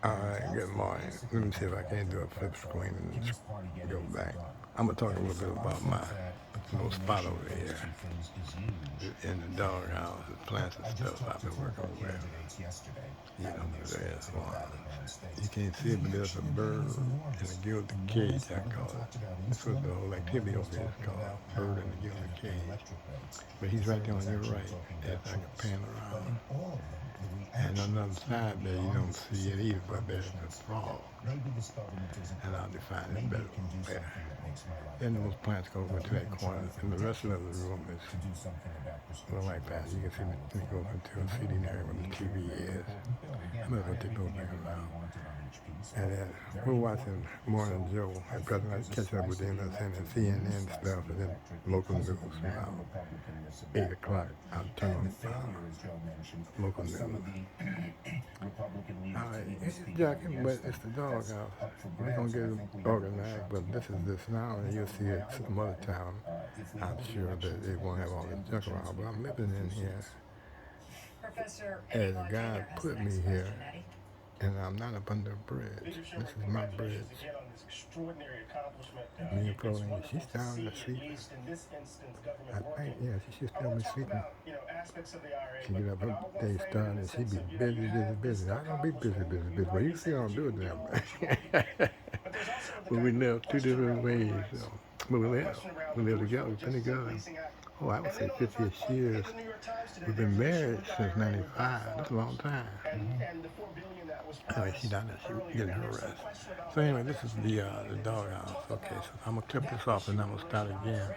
Alright, good morning. Let me see if I can do a flip screen and go back. I'm gonna talk a little bit about my little spot over here in the doghouse, the plants and stuff I've been working with. You know, there's one. You can't see it, but there's a bird in the gilded cage, I call it. That's what the whole activity over here is called, bird in the gilded cage. But he's right there on your right, as I can pan around. And on the other side there, you don't see it either, but there's a frog. And I'll define it better later. Then those plants go over to that corner, and the rest of the room is well like that. You can see it goes into a seating area where the TV is. I'm gonna go take those back around. And then we're watching Morning Joe at present. I catch up with them and CNN stuff, and then local news around 8 o'clock. I'll turn on local news. All right, it's Jackie, but it's the dog house. We're going to get it organized, but this is this now, and you'll see it some other town. I'm sure that they won't have all this junk around, but I'm living in here as God put me here, and I'm not up under a bridge. This is my bridge. Me and Pauline, she's down asleep. I think, yeah, she should still be sleeping. She get up her day started and she be busy. I don't be busy. But you see I don't do it now. But we live two different ways. So. But we live together, we've been together. Oh, I would say 50-ish years. We've been married since 95. That's a long time. Anyway, she's down there. She's getting her rest. So anyway, this is the doghouse. Okay, so I'm going to clip this off and I'm going to start again.